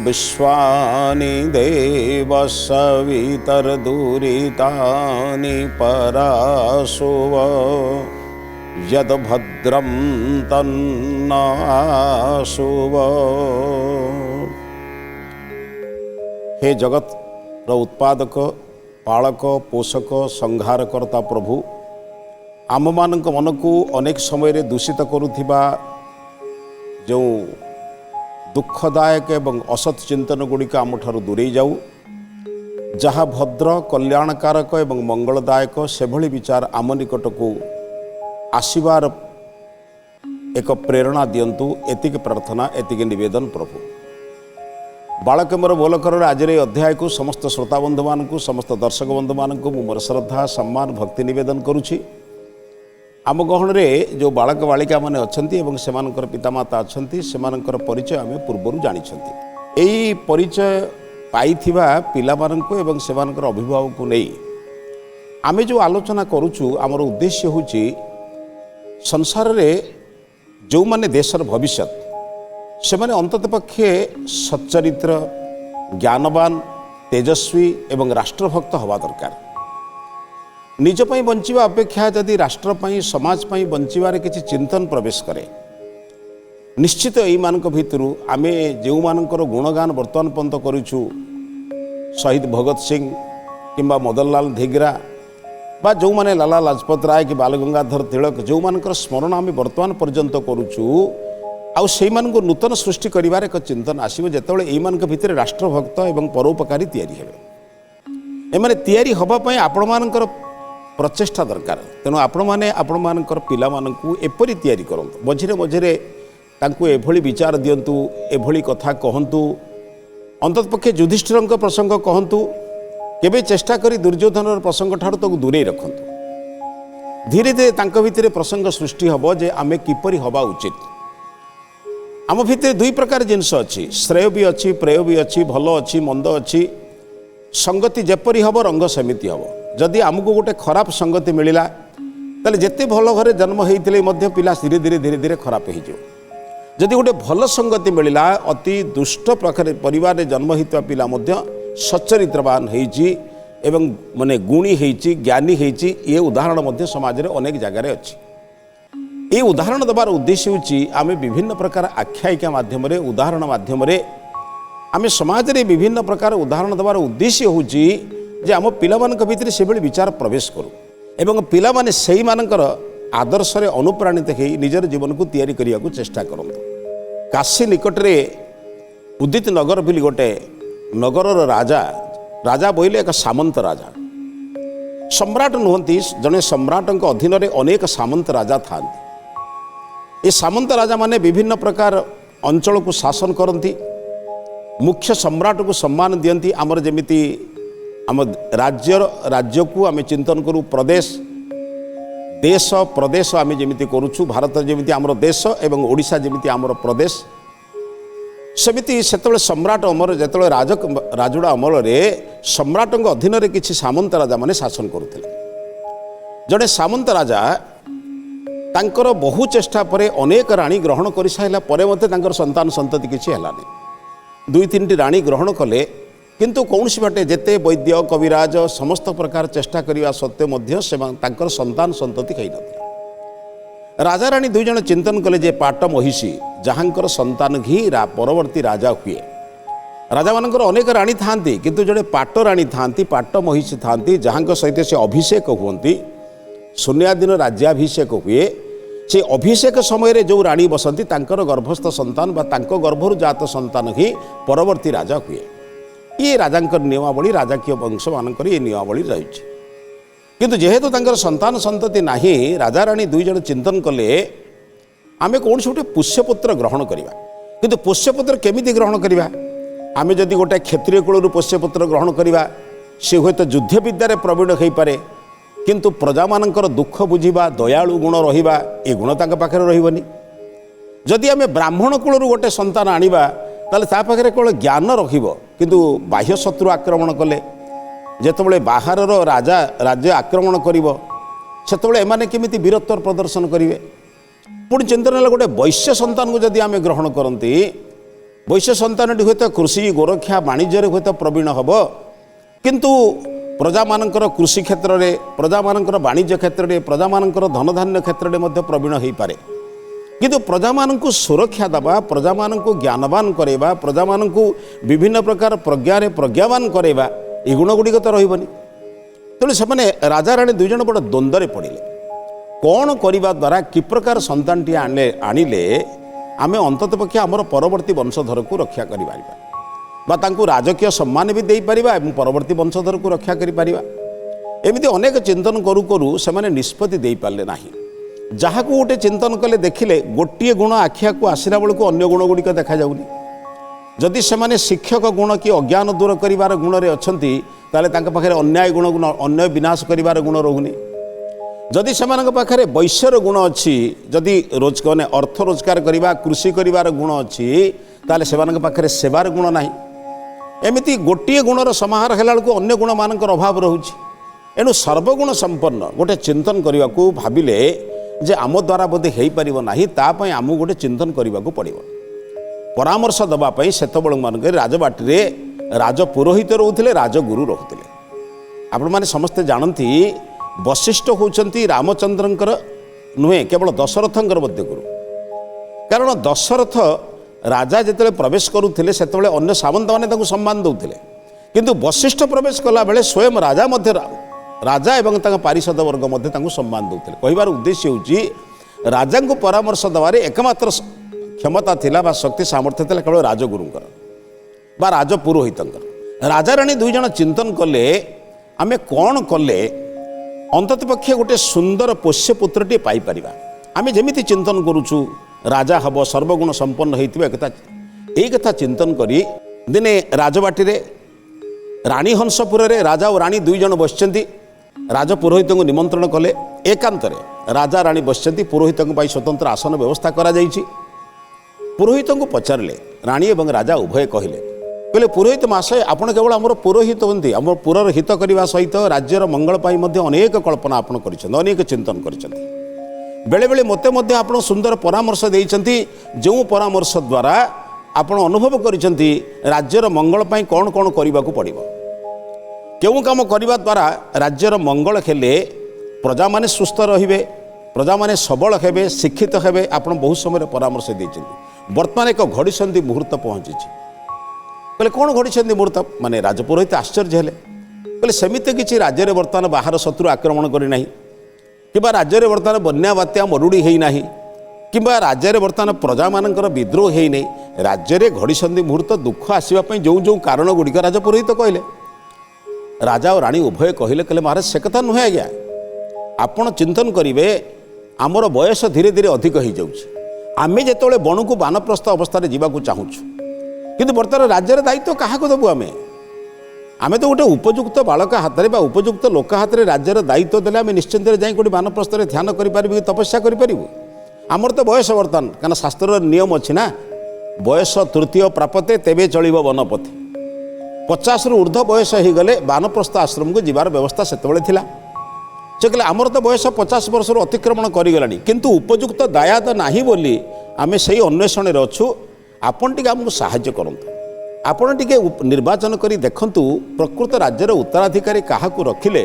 विश्वानि देव सवितर्दुरितानि पराशुव यद्भद्रं तन्नाशुव। हे जगत उत्पादक पालक पोषक संहारकर्ता प्रभु आम मान मन को अनेक समय दूषित करुवा जो दुखदायक एवं असत चिंतन गुड़िक आम ठारू दूरे जाऊ जहाँ भद्र कल्याणकारक एवं मंगलदायक से भली विचार आम निकट को आसबार एक प्रेरणा दिंतु एतिक प्रार्थना एतिक निवेदन प्रभु। बालक मोर बोलकर आज अध्याय को समस्त श्रोता बंधु मान समस्त दर्शक बंधु मान मोर श्रद्धा सम्मान भक्ति निवेदन करुछि। आम गहन जो बालक बालिका माने अछंती एवं सेमानकर पितामाता अछंती सेमानकर परिचय आम पूर्वर जानी यही परिचय पाइथिबा पिला माननको एवं सेमानकर अभिभावक को नहीं आमे जो आलोचना करुछु आमर उद्देश्य होछि संसार रे जो माने देशर भविष्यत से माने अंतत पक्षे सच्चरित्र ज्ञानवान तेजस्वी एवं राष्ट्रभक्त हवा दरकार। निज पई बंचिबा अपेक्षा यदि राष्ट्र पई समाज पई बंचिबार किछि चिंतन प्रवेश करे निश्चित एई मानक भितरु आमे जेउ मानकर गुणगान वर्तमान पर्यंत करूछु शहीद भगत सिंह किंबा मदनलाल धिग्रा बा जो माने लाला लाजपत राय कि बाल गंगाधर तिलक जो मानकर स्मरण आमे वर्तमान पर्यंत करूछु आउ सेई मानक नूतन सृष्टि करिवार एक चिंतन आसीबो जेतेबेले एई मानक भितर राष्ट्रभक्त एवं परोपकारी तैयारी हेबे एमाने तैयारी हबा पई आपण मानकर प्रचेष्टा दरकार। तेणु आपण मैंने आपण मानकर पिला मानकु एपरि तैयारी करंतु मझिरे मझिरे तांकु एभली विचार दियंतु एभली कथा कहंतु अंतत पक्षे युधिष्ठिरंक प्रसंग कहंतु केबे चेष्टा करी दुर्योधन प्रसंग ठारू ताकु दूरे रखंतु धीरे धीरे तांक भितरे प्रसंग सृष्टि हबो जे आमे किपरि हबा उचित। आम भितरे दुई प्रकार जिनस अछि श्रेय भी अछि प्रेय भी अछि भलो अछि मंद अछि संगति जेपरि हबो रंग सेमिति हबो। जदि आमको गोटे खराब संगति मिलला ताले जेते भल घरे जन्म होइतिले मध्य पिला धीरे धीरे धीरे धीरे खराब हो जाओ। जदि गोटे भल संगति मिलला अति दुष्ट प्रकार परिवार जन्म होइतवा पिला मध्य सच्चरित्रवान होइछि एवं माने गुणी होइछि ज्ञानी होइछि ये उदाहरण मध्य समाज रे अनेक जगह रे अछि। ये उदाहरण देवार उद्देश्य होछि आमे विभिन्न प्रकार आख्यायिका माध्यम रे उदाहरण माध्यम रे आमे समाज रे विभिन्न प्रकार उदाहरण देवार उद्देश्य होछि जे आम पिला मानक भितर से भली विचार प्रवेश करू एवं पिला माने सेही मानकर आदर्श रे अनुप्राणित होई निजर जीवन को तैयारी करिया को चेष्टा करंतु। काशी निकट रे उदित नगर बोली गोटे नगरर राजा राजा बोले एक सामंत राजा सम्राट नुहंती जने सम्राटक अधीन रे अनेक सामंत राजा थांती। ये सामंत राजा माने विभिन्न प्रकार अंचल को शासन करती मुख्य सम्राट को सम्मान दियंती। आमर जेमिति आम राज्य को आम चिंतन करूँ प्रदेश देश प्रदेश आम जमी करुचु भारत जमी आमर देश एवं ओडिशा जमी आमर प्रदेश सेमिति सेतबेले सम्राट अमर जेतबेले राजुड़ा अमल रे सम्राट अधीन रे किछि सामंत राजा माने शासन करुथिले। जड़े सामंत राजा तांकर बहु चेष्टा परे अनेक राणी ग्रहण कर साइला परे मते तांकर संतान संतति किछि हेलानी। दुई तीन राणी ग्रहण कले किंतु कौन बाटे जेते वैद्य कविराज समस्त प्रकार चेष्टा करने सत्वे मध्य तांकर संतान संतति कही नथिले। राजा राणी दुई जन चिंतन कले जे पाट महिषी जहाँकर संतान घी परवर्ती राजा हुए। राजा मानकर अनेक राणी थांती किंतु जड़े पाट राणी थांती पाट महिषी थांती जहाँक सहित से अभिषेक हुंती शून्या दिन राज्याभिषेक हुए। से अभिषेक समय रे जो राणी बसंती तांकर गर्भस्थ संतान बा तांको गर्भरु जात संतान ही परवर्ती राजा हुए। ये राजांकर नियमावली राजकीय वंश मानकर ये नियमावली रही। किंतु जेहेतु तांकर संतान संतति नाही राजा राणी दुई जन चिंतन कले आमे कौन से गोटे पुष्यपुत्र ग्रहण करिबा। किंतु पुष्यपुत्र केमिति ग्रहण करिबा आमे जदि गोटे क्षत्रिय कुलरू पुष्यपुत्र ग्रहण करिबा से हुए तो युद्ध विद्यारे प्रवीण हो पारे किंतु प्रजा मानकर दुख बुझिबा दयालु गुण रहिबा ए गुण तांका पाखरे रहिबनी। जदि आमे ब्राह्मण कुलरू गोटे संतान आनिबा ताले ता पाखरे केवल ज्ञान रहिबो किंतु बाह्य शत्रु आक्रमण कले जेतेबेले बाहर राजा राज्य आक्रमण करिवो सेतेबेले एमाने केमिति वीरत्व प्रदर्शन करिवे। पुणी चिंतन गोटे वैश्य संतान को जदि आमे ग्रहण करती वैश्य सन्तानटी हुए तो कृषि गोरक्षा वाणिज्य हुए तो प्रवीण हम किंतु प्रजा मानकर कृषि क्षेत्र में प्रजा मानकर वाणिज्य क्षेत्र में प्रजा मानकर धनधान्य क्षेत्र में मध्य प्रवीण हो पारे किंतु प्रजा मानकु सुरक्षा देवा प्रजा मानकु ज्ञानवान करवा प्रजा मानकु विभिन्न प्रकार प्रज्ञारे प्रज्ञावान करवा ये गुण गुड़िक तो रही तेणु से राजा राणी दुई जन बड़ द्वंद्व पड़े कौन करने द्वारा कि प्रकार सन्तानटी आनिले आम अंतत पक्षे आमर परवर्ती वंशधर को रक्षा कर राजकीय सम्मान भी दे पारिबा एवं परवर्ती वंशधर को रक्षा करें एमती अनेक चिंतन करू करू से निष्पत्ति दे पारे ना जहाँ को गोटे चिंतन कले देखिले गोटे गुण आखिया को आसला बेलू अन्य गुण गुड़िक देखा जाऊनी जदि से शिक्षक गुण कि अज्ञान दूर कर गुण में अच्छा ताले पाखे अन्याय गुण अन्याय विनाश कर गुण रोनी जदि से पाखे वैश्यर गुण अच्छी जदि मैंने अर्थ रोजगार करवा कृषि कर गुण अच्छी ताले से पाखे सेवार गुण ना एमती गोटे गुणर समाहार है अन्य गुण मान अभाव रोचे एणु सर्वगुण संपन्न गोटे चिंतन करने को भाविले जे आम द्वारा बोधे हो पार ना तापाई आमको गोटे चिंतन करने को पड़ो परामर्श देवाई से मानक राजबाटी राजपुरोहित रोते राजगुरु रोते आपण मैंने समस्ते जानती वशिष्ठ होती रामचंद्रंकर नुहे केवल दशरथंकर मध्य गुरु कारण दशरथ राजा जिते प्रवेश करुले से अन्य सामंत मैंने सम्मान दौले किंतु वशिष्ठ प्रवेश कला बेले स्वयं राजा मध्य राजा एवं पारिषद वर्ग मध्य सम्मान दौले कहबार उद्देश्य हूँ राजा को परामर्श देवारे एकमात्र क्षमता थिला बा शक्ति सामर्थ्य थिला केवल राजगुरुंकर बा राजपुरोहितंकर राजा राणी दुई जन चिंतन कले आमे कौन कले अंतत पक्षे गोटे सुंदर पोष्य पुत्रटी पाई परिबा आमे जेमिति चिंतन करूछु राजा हब सर्वगुण संपन्न होता एक कथा चिंतन करी दिने राजबाटी रे रानी हंसपुर रे राजा और रानी दुई जन बसचंती राजपुरोहित को निमंत्रण कले एकांत राजा राणी बसचंती पुरोहित स्वतंत्र आसन व्यवस्था करा जाइछि पुरोहित को पचारे राणी एवं राजा उभय कहले पुरोहित महाशय आपण केवल आमर पुरोहित हमें आम पुरर हित करने सहित राज्यर मंगल अनेक कल्पना आपण अनेक चिंतन कर बेले बेले मते मध्य आपण सुंदर परामर्श देइछंती जो परामर्श द्वारा आपण अनुभव करिसेंती राज्यर मंगल पई कौन कौन करने को पड़ो क्यों काम करने द्वारा राज्यर मंगल खेले प्रजा माने सुस्थ रहिबे प्रजा माने सबल हेबे शिक्षित हेबे आपण बहुत समय परामर्श देइछंती वर्तमान एक घड़ीसंधि मुहूर्त पहुँची कहले कौन घड़ीसंधि मुहूर्त माने राजपुरोहित आश्चर्य हेले कहले सेमिति किछि राज्य में बर्तमान बाहर शत्रु आक्रमण करी कि राज्य में बर्तमान बन्या बात्या मरुड़ी है कि राज्य में बर्तमान प्रजा मानकर विद्रोह है नहीं राज्य में घड़ीसंधि मुहूर्त दुख आसवाई जो जो कारण गुड़िक राजपुरोहित कहले राजा और राणी उभय कहले कहले महाराज से कथा नुहे आज्ञा आपण चिंतन करेंगे आमर बयस धीरे धीरे अधिक हो जाऊँगी आमे जिते बण को बानप्रस्थ अवस्था जावाक चाहूँ कि बर्तमान राज्यर दायित्व क्या देवु आमे तो गोटे उपयुक्त बालक हाथ में उपयुक्त लोक हाथ में राज्यर दायित्व देले आमे निश्चिंत जाए गोटे बानप्रस्थ ध्यान करें तपस्या करूँ आमर तो बयस बर्तमान क्या शास्त्र नियम अच्छी ना बयस तृतीय प्रापते तेबे चलो वनपथे 50 रु ऊर्ध्व बयस हो गले बानप्रस्थ आश्रम को जीवार व्यवस्था से कहले आमर तो बयस 50 वर्ष अतिक्रमण करीगला किंतु उपयुक्त दायाद नाही बोली आमे सही अन्वेषण अच्छु आपण टिके आमको साहाय्य करंतु आपण टिके निर्वाचन करी देखंतु प्रकृत राज्यर उत्तराधिकारी क्या रखिले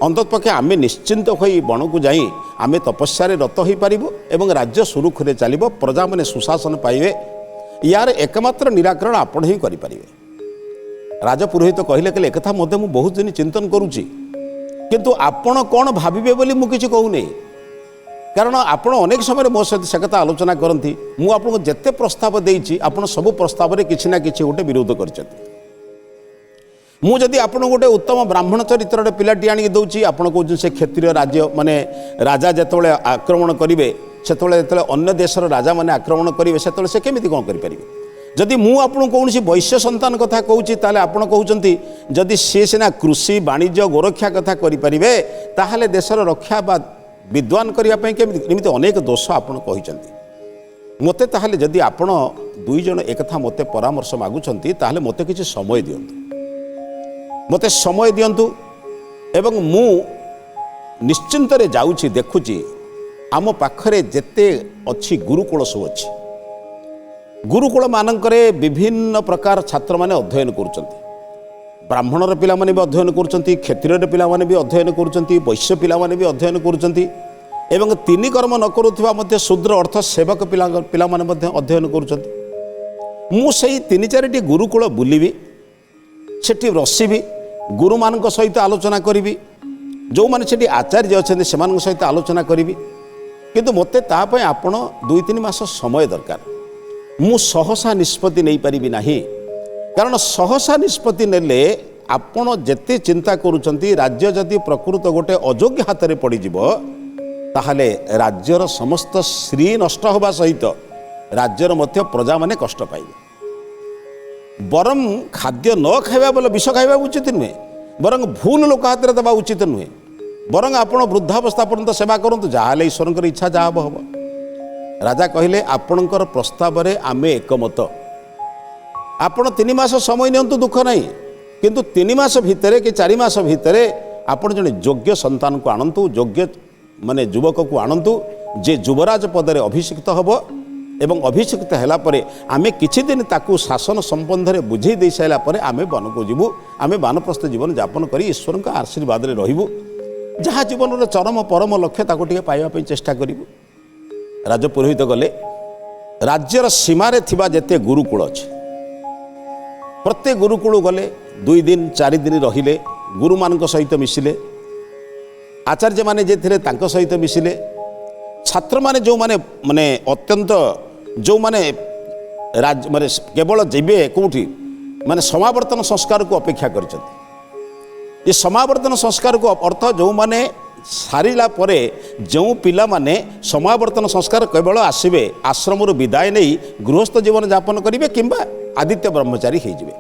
अंतत पक्षे आम निश्चिंत हो बण को जाई आम तपस्या रत हो पारिबु एवं राज्य सुरुखुरे चलिबो प्रजा माने सुशासन पाइबे यार एकमात्र निराकरण आपण ही करि परिबे राजपुरोहित कहले कहले एक मध्य मु बहुत दिन चिंतन करुच्ची किंतु आपण कौन भाविबे बोली मु किछि कहू नहीं कारण आपण अनेक समय मो सहित से कथा आलोचना करती मु आपको जेते प्रस्ताव देइछि आपण सब प्रस्ताव रे किछि ना किछि गोटे विरोध करछथि मु जदि आपण गोटे उत्तम ब्राह्मण चरित्र पिलाटी आनी दउछि आपण कहउछि से क्षत्रिय राज्य माने राजा जेतबेले आक्रमण करिवे सेतबेले जेतबेले अन्य देशर राजा माने आक्रमण करिवे सेतबेले से केमिति कोन करि परिबे जदि मु आपन कौन वैश्य संतान कथा कहूँ ताले आपण कहउछंती जदि सी सिना कृषि वाणिज्य गोरक्षा कथा करि परिबे ताहाले देशर रक्षा बा विद्वान करने केमिति अनेक दोष आपड़ कहते मते ताहले जदि आपण दुई जन एक मते परामर्श मागुछंती ताहले मते किछि समय दियंतु मते समय दियंतु एवं मु निश्चिंत रे जाउछि देखुछि आम पाखरे जेते अछि गुरुकुल सब अछि गुरुकुल मानकरे विभिन्न प्रकार छात्र माने अध्ययन करुचंती। ब्राह्मणर पिला माने भी अध्ययन करुचंती, क्षत्रियर पिला माने भी अध्ययन करुचंती, वैश्य पिला माने भी अध्ययन करुचंती एवं तीन कर्म न करुवा मध्य शूद्र अर्थ सेवक पिला माने मध्य अध्ययन करुचंती। मु सेही तीन चारिटी गुरुकुल बुलिबी, सेठी रसिबी, गुरु मानक सहित आलोचना करिबी, जो माने सेठी आचार्य अछन्ति सेमानक सहित आलोचना करिबी। किंतु मते ता पय आपण 2-3 मास समय दरकार। मु सहसा निष्पत्ति नहीं पारिबी नाही, कारण सहसा निष्पत्ति नेले आपण जेते चिंता करूचंती राज्य जदि प्रकृत गोटे अयोग्य हाथ में पड़ीजिव ताहले राज्यर समस्त श्री नष्ट होगा सहित राज्यर मध्य प्रजा माने कष्ट पाइबे। बरम खाद्य न खाइबा बोले विष खाइबा उचित नुहे, बरं भूल लोक हाथ में देवा उचित नुहे, बरं आपण वृद्धावस्था पर्यंत सेवा करंतु, जहाँ ईश्वर इच्छा जहाँ हम। राजा कहले आपणकर प्रस्ताव रे आमे एकमत। आपण 3 मास समय नियंतु दुख नहीं, किंतु 3 मास भितरे कि 4 मास भितरे आपण जने योग्य संतान को आणंतु, योग्य माने युवक को आणंतु जे युवराज पदरे अभिषिक्त हब एवं अभिषिक्त हैला परे आमे किछि दिन ताकू शासन संबंध रे बुझे दे साइला परे आमे वन को जीवु, आमे वानप्रस्थ जीवन यापन करी ईश्वर का आशीर्वाद रे रहिबु, जहाँ जीवन रे चरम परम लक्ष्य ताकू टिके पाइबा पई चेष्टा करिबु। राजपुरोहित गले राज्यर सीमार थिबा जेते गुरुकुल अच्छे प्रत्येक गुरुकुल गले 2 दिन 4 दिन रहिले, गुरु मान सहित मिसिले, आचार्य माने जे थिले तांको सहित मिसिले, छात्र माने जो माने माने अत्यंत जो माने राज माने केवल जीवे कोठी माने समावर्तन संस्कार को अपेक्षा करछथि। ये समावर्तन संस्कार को अर्थ जो माने सारिला परे जो पिला माने समावर्तन संस्कार केवल आसबे आश्रम विदाय नहीं गृहस्थ जीवन यापन करेंगे किंबा आदित्य ब्रह्मचारी होइजिबे,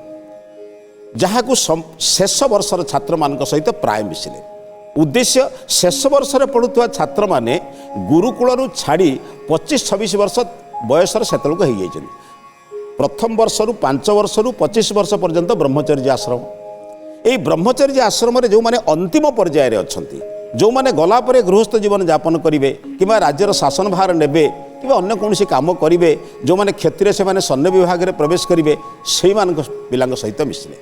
जहाँ को शेष वर्षर छात्र मान सहित प्राय मिसिले। उद्देश्य शेष वर्ष पढ़ुवा छात्र माने गुरुकुल छाड़ी 25-26 वर्ष बयसर सेतलक हो जाइछन्ति। प्रथम वर्षरु 5 वर्षरु 25 वर्ष पर्यंत ब्रह्मचर्य आश्रम। यही ब्रह्मचर्य आश्रम जो माने अंतिम पर्यायर अच्छन्ति, जो माने गला परे गृहस्थ जीवन यापन करेंगे कि राज्यर शासन भार नेबे कि अन्य कौन काम करेंगे, जो माने क्षत्रिय से माने सैन्य विभाग में प्रवेश करेंगे से पिला सहित मिसिले,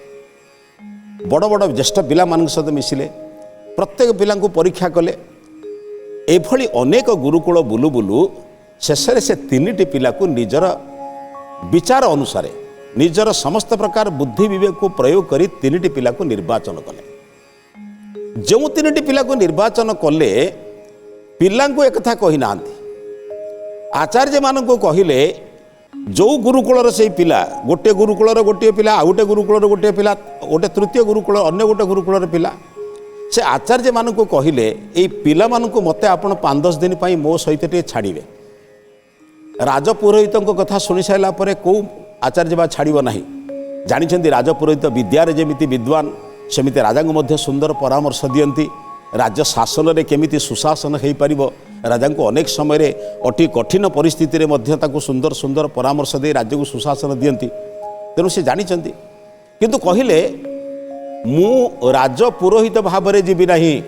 बड़ बड़ ज्येष्ठ पिला सहित मिसिले, प्रत्येक पिला परीक्षा कले। एभली अनेक गुरुकुल बुलु बुलु शेष से 3टी पिला को निजर विचार अनुसार निजर समस्त प्रकार बुद्धि विवेक को प्रयोग करी 3टी पिला को निर्वाचन कले। जो 3टी पिला को निर्वाचन कले पिला को एक कथा कही ना, आचार्य मान को कहले जो गुरुकुलर से पिला गोटे गुरुकुलर गोटे पिला आ गोटे गुरुकुलर गोटे पिला गोटे तृतीय गुरुकुल अन्य गोटे गुरुकुलर पिला, से आचार्य मान को कहले ये पिला मान को मते आपण 5-10 दिन पाई मो सहित टे छाड़िबे। राजपुरोहित कथा शुणी सारा पर कौ आचार्य बा छाड़िब नाही। जानिछन्ति राजपुरोहित विद्यारे जेमिति विद्वान सेमिति राजा को मध्य सुंदर परामर्श दियंती। राज्य शासन रे केमिति सुशासन हो पारिबो, राजा को अनेक समय रे अति कठिन परिस्थिति रे मध्य ताको सुंदर सुंदर परामर्श दे राज्य को सुशासन दियंती। तेणु से जानिछन्ति, किंतु कहिले मु राजपुरोहित भाव रे जीवी नाही,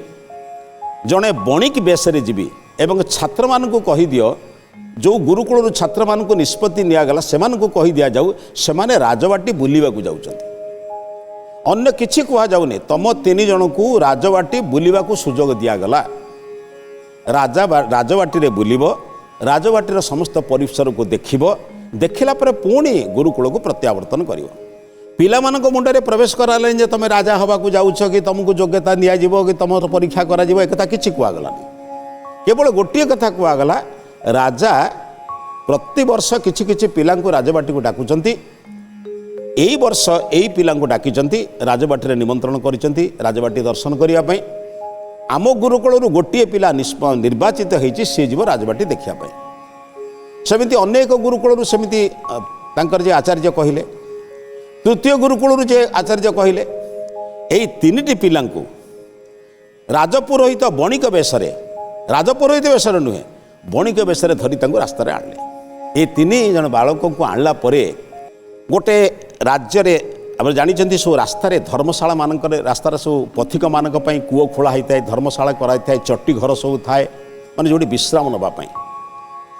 जणे बणिक बेस रे जीवी एवं छात्र मान को कहि दियो जो गुरुकुल छात्र मान को निष्पत्ति नियागला सेमान को कहि दिया जाऊ सेमाने राजबाटी बुलिबा को जाउछन्ति। अन्य किछि कुहा जाउनी, तम 3 जन को राजबाटी बुलिबा को सुजोग दियागला। राजबाटी रे बुलिबो, राजबाटीर समस्त परिसर को देखिबो, देखिला पर पुणी गुरुकुल को प्रत्यावर्तन करिवो। पिला मानक मुंडरे प्रवेश कराले जे तमे राजा हवा को जाउछ कि तुमको योग्यता निया जिवो कि तुम परीक्षा करा जिवो, एकथा किछि कुहा गलानी। केवल गोटिए कथा कुहा गला, राजा प्रति वर्ष किछि किछि पिला को राजबाटी को डाकुचंती। एई वर्ष एई पिला को डाकिचंती, राजबाटी रे निमंत्रण करिचंती राजबाटी दर्शन करिया पई। आम गुरुकुल गोटे पिला निर्वाचित होइछि, से जीव राजबाटी देखिया पई। सेमिति अनेक गुरुकुल सेमिति तांकर जे आचार्य कहिले, तृतीय गुरुकुल जे आचार्य कहिले, एई 3टी पिला को राजपुरोहित बणिक बेसरे, राजपुरोहित बेसरे नुहे बणिक बेसरे धरी तांको रास्ता रे आणले। ए 3 जन बालक को आणला परे गोटे राज्य रे आप जानिछन्ति सो रास्ता रे धर्मशाला मानक रास्तार सब पथिक मानक पई कूओ खोला होता है, धर्मशाला कराई थाए, चट्टी घर सब थाए माने जोटी विश्राम नबा पई।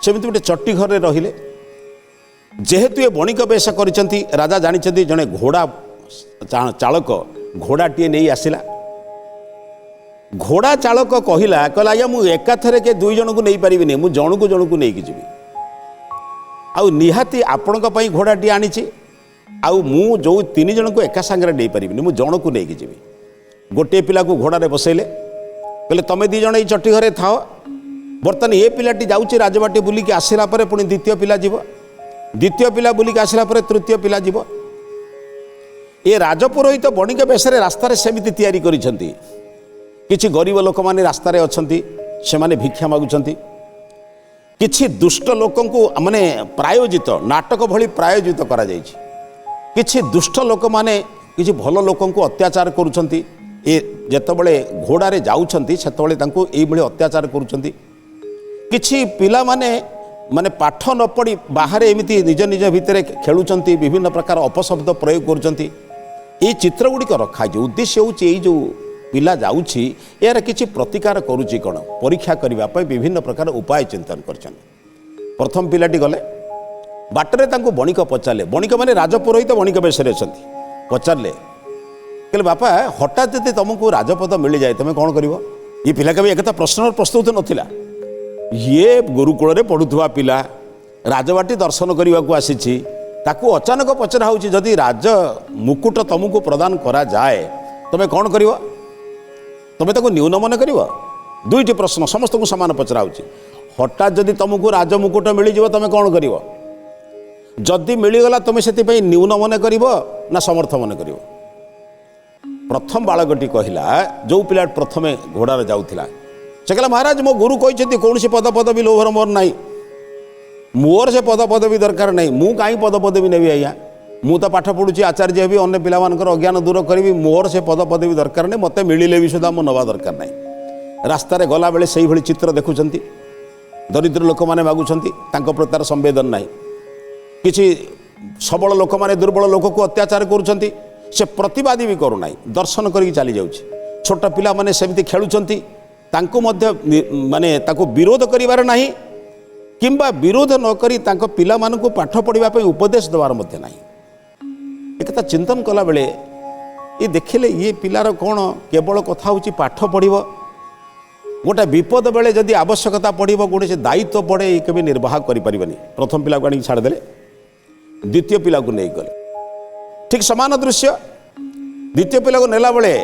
सेमिति गोटे चट्टी घर रे रहिले। जेहेतु ये बणिक बेश करिसेंती राजा जानिछंती जने घोड़ा चालक घोड़ाटीए नहीं आसिला। घोड़ा चालक कहला आज्ञा मु एकाथरे के दुई जन को नहीं पारिबिनी मु जणु को नहीं जीवी आउ निहाती आपण घोड़ाटी आनी आउ मु जो तीन जन को एका सांगे नहीं पारिबिनी मु जण को नहीं जीवी। गोटे पिला को घोड़े बसैले कहले तमे दी जन चटी घरे थाओ बर्तमान ये पिलाटी जाऊँगी राजबाटी बुलिकी आसला पुणी द्वितीय पिला जीव द्वितीय पिला बुलिकी आसला तृतीय पिला जीव। ये राजपुरोहित बणिक बेश रास्तार सेमती तैयारी करिसेंती। किछि गरीब लोक माने रास्तार अच्छी से माने भिक्षा मागुचंती किछि दुष्ट लोक माने प्रायोजित नाटक भली प्रायोजित करा जायछि। किछि दुष्ट लोक माने किछि भल लोक अत्याचार करुछंती। ए जेतबळे घोड़ारे जाउछंती सेतबळे तांको एई भली अत्याचार करुछंती। किछि पिला माने माने पाठ न पढ़ी बाहर एमिति निज निज भितर खेलुचंती विभिन्न प्रकार अपशब्द प्रयोग करुचंती। ये चित्र गुड़िक रखा उद्देश्य होची जो पिला जाउछि यार किछि प्रतिकार करुछि कोन परीक्षा करिबा पय विभिन्न प्रकार उपाय चिंतन करछन। प्रथम पिलाटी गले बाटरे तांको बणिक पचारले बणिक माने राजपुरोहित बणिक बेशरे अछंती पचारले कहले बापा हठात जदि तुमको राजपद मिल जाए तुम कौन कर। ये पिला कभी एक प्रश्न प्रस्तुत नथिला। ये गुरुकुल रे पढ़ुवा पिला राजबाटी दर्शन करने को आसी ताकू अचानक पचरा होची जदि राज मुकुट तुमको प्रदान करा जाए तुम कौन कर तुम ताको न्यून मन कर। दुईटी प्रश्न समस्त को सामान पचरा होची। हठात जदि तुमको राज मुकुट मिल जाए तुम कौन कर जदि मिलगला तुम से न्यून मन कर ना समर्थ मन कर। प्रथम बालकटी कहला जो पिला प्रथमे घोड़ार जाऊला से कहला महाराज मो गुरु कहते कौन सी पद पदवी लोभर मोर ना मोर से पद पदवी दरकार नहीं मु कहीं पद पदवी नेबी आज्ञा मु तो पाठ पढ़ुची आचार्य हेबी अन्य पिला अज्ञान दूर करी मोर से पद पदवी दरकार नहीं मत मिले भी सुधा मो नवा दरकार नहीं। रास्तार गला बेले से ही चित्र देखुंट दरिद्र लोक मैंने मागुंट प्रतार संवेदन ना कि सबल लोक मैंने दुर्बल लोक को अत्याचार करुँच से प्रतिवादी भी करूना दर्शन करके चली जाऊँगी। छोट पिला माने सेमती खेलुंट माने ताको विरोध करिवार नाही किंबा विरोध न करी तांको पिला मानकु पाठ पढ़िबा पई उपदेश देवार मध्य नाही। एकता चिंतन कला बेले ये देखिले ये पिलार कौन केवल कथा होची पाठ पढ़िबो गोटे विपद बेले जदि आवश्यकता पड़ो गोटे से दायित्व पड़े ये केबे निर्वाह करि परिबनी। प्रथम पिला को आनी छाड़देले द्वितीय पिला को नहीं गले ठीक समान दृश्य। द्वितीय पिला को नेला बेले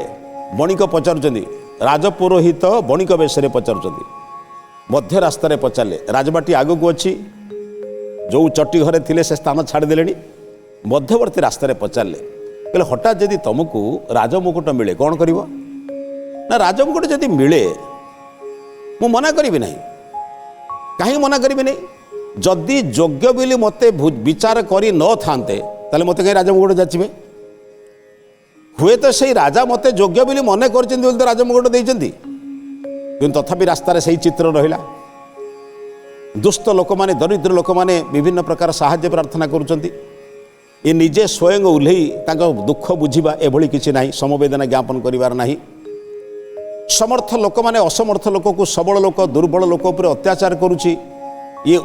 बणिक पचारुचंदी राजपुरोहित बणिक बेशरे पचारुचंदी मध्य रास्तार पचारे राजबाटी आग को अच्छी जो चटी घरे थिले से स्थान छाड़देले मध्यवर्ती रास्तार पचारे कहले हठात जदि तुमको राजमुकुट मिले कौन कर ना राजमुकुट जदि मिले मु मना करी नहीं कहीं मना करी नहीं जदि योग्य बोली मते विचार करी न थांते ताले मते कहीं राजमुकुट जाचिबे हुए तो से राजा मते योग्य बोली मन कर राजमुकुट देइचंती किंतु तथापि रास्तार से चित्र रहिला। दुष्ट लोक माने दरिद्र लोक माने विभिन्न प्रकार साहाय्य प्रार्थना करुचंती ये निजे स्वयं उल्लई तांको दुख बुझिबा एभली किछि नाही समवेदना ज्ञापन करिवार नाही। समर्थ लोक माने असमर्थ लोक को सबल लोक दुर्बल लोक उपर अत्याचार करुछि ये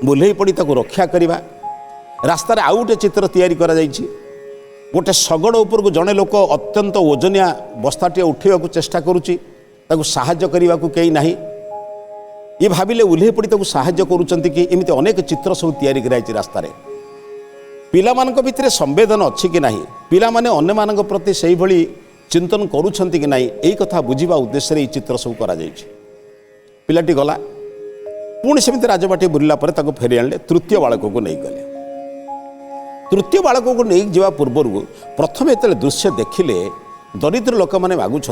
मुल्लई पड़ी ताको रक्षा करिबा। रास्तार आउ गोटे चित्र तैयारी करा जाइछि गोटे शगड़ उपर को जड़े लोक अत्यंत ओजनिया बस्ताटे उठेवा चेष्टा करुछि ताको साहाय्य करने को कई नहीं ये भाविले उल्लई पड़ी ताको साहाय्य करुचंती कि एमती अनेक चित्र सब तैयारी कराई रास्तार पिला मानक भितर संवेदन अच्छी कि नहीं पिला माने अन्य मानक प्रति सही भली चिंतन करुछंती कि नहीं यही कथा बुझिबा उद्देश्य रे चित्र सब करा जाइछि। पिलाटी गला पुणी सेमती राजबाटी बुलिला परे ताको फेरी आनले तृतीय बालक को नहीं गले। तृतीय बालक को नहीं जावा पूर्वर प्रथम एत दृश्य देखिले दरिद्र लोक मैंने मागुंट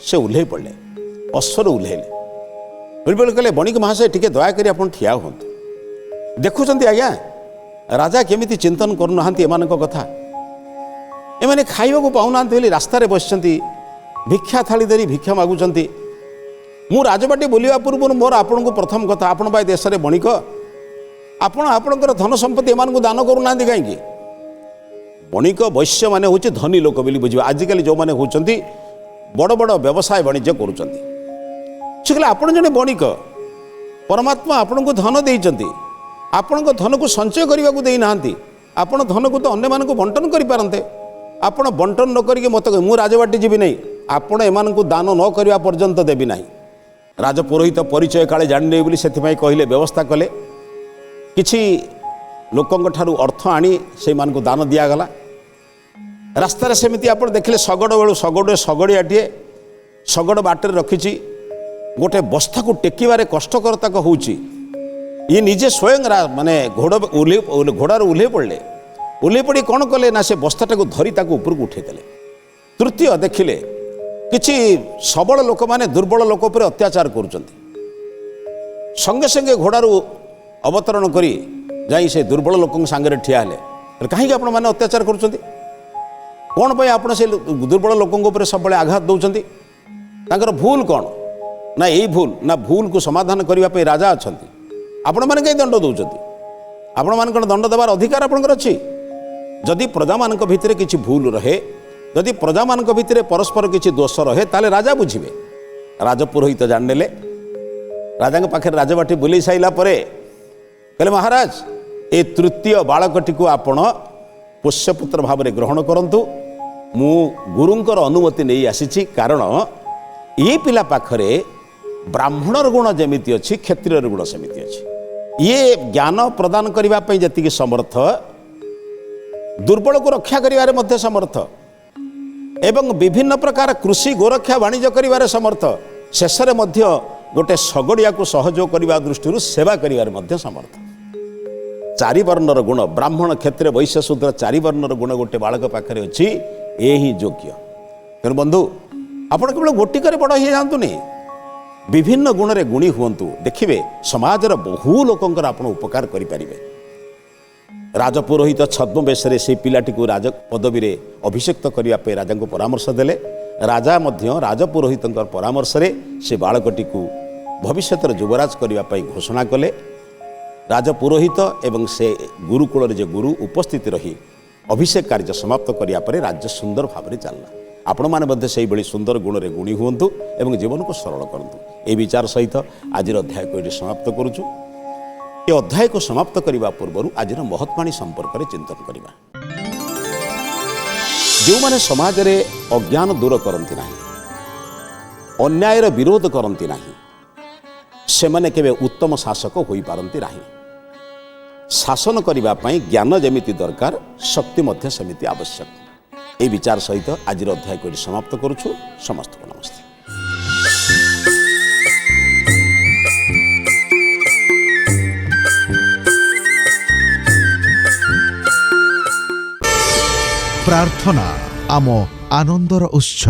से उल्लई पड़े अश्वर उल्लैले बोल कहले बणिक महाशय टिके दयाकोरी आप ठिया हूँ देखुं आज्ञा राजा केमिति चिंतन करूना एमान कथा एमाने खाइबा को पाऊना रास्तार बस भिक्षा थाली धरी भिक्षा मागुंट मु राजबाटी बुलवा पूर्व मोर आपण को प्रथम कथा आपण बा देश में बणिक आपण आपणकर धन संपत्ति एमान को दान करूना कहीं बणिक वैश्य माने हूँ धनी लोक बोली बुझे आजिकल जो मैंने होती बड़ बड़ व्यवसाय वाणिज्य करुँच आपड़ जड़े बणिक परमात्मा आपण को धन देइचंती आपण धन को संचय करने को देना आपण धन को तो अन्य मानक बंटन करें आपण बंटन न करके मत मु राजबाटी जीवी नहीं आपण एम दान न करने पर्यंत देवी ना राजपुरोहित परिचय काले जाने बोली से कहले व्यवस्था कले किछि लोकंक ठारू अर्थ आनी से मान को दान दिगला रास्तार सेमती आप देखिले शगड़ बेलू शगड़ियाटे शगड़ बाटर रखी गोटे बस्ता को टेकबार कष्टकरता होची ये निजे स्वयं माने घोड़ार ओह्लै पड़े ओह्लै पड़ी कौन कले ना से बस्ताटा को धरी ऊपर को उठेदेले। तृतीय देखिले किछि सबल लोक माने दुर्बल लोक पर अत्याचार करुचंती संगे संगे घोड़ार अवतरण करी जाई से दुर्बल लोक सांगे ठिया हेले कहीं आपण मैंने अत्याचार करुचंती कौन पे आपण से दुर्बल लोक सब आघात दौरान तांकर भूल कौन ना यही भूल ना भूल को समाधान करने राजा अच्छा आपण मैंने कहीं दंड दौरान आपण मान दंड देवार अधिकार आपंकर अच्छी जदि प्रजा मान भितर किसी भूल रहे जदि प्रजा मान भितर परस्पर किसी दोष रहे ताले राजा बुझे राजपुरोहित जाणिले राजा पाखे राजबाटी बुले साइला परे कहले महाराज ए तृतीय बालकटी को आपण पोष्यपुत्र भाव में ग्रहण करंतु मु गुरुंकर अनुमति नहीं आसी कारण ये पिला पाखरे ब्राह्मणर गुण जमीती अच्छी क्षत्रियर गुण सेमिति अच्छी ये ज्ञान प्रदान करने जी समर्थ दुर्बल को रक्षा कर समर्थ एवं विभिन्न प्रकार कृषि गोरक्षा वाणिज्य कर समर्थ शेष में गोटे शगड़िया को सहयोग करने दृष्टि सेवा कर समर्थ चारि वर्णर गुण ब्राह्मण क्षेत्र वैश्य शूद्र चारि वर्णर गुण गोटे बालक पाखे अच्छी ये ही योग्य तेणु बंधु आपण केवल गोटिकर बड़ हो जातुनि विभिन्न गुण रे गुणी हुंतु देखिए समाजर बहु लोकंकर आपण उपकार करें। राजपुरोहित छद्म बेश से पिलाटी को राज पदवी रे अभिषेक्त करने राजा को परामर्श देले राजा मध्य राजपुरोहित परामर्श रे से बालकटी को भविष्य युवराज करने घोषणा कले राजपुरोहित एवं से गुरुकुल जे गुरु उपस्थित रही अभिषेक कार्य समाप्त करने राज्य सुंदर भाव में चलला। आपण मैंने से भाई सुंदर गुण रे गुणी हुंतु एवं जीवन को सरल करंतु ए विचार सहित आज अध्याय को ये समाप्त करुचु। ये अध्याय को समाप्त करने पूर्व आज महत्वाणी संपर्क में चिंतन करवा। जो माने समाज रे अज्ञान दूर करती ना अन्यायर विरोध करती ना से माने केवे उत्तम शासक हो पारती ना। शासन करने ज्ञान जमीती दरकार शक्ति मध्य सेमिति आवश्यक। ए विचार सहित आज अध्याय को समाप्त करुछु। समस्त को नमस्ते। प्रार्थना आम आनंदर उत्स।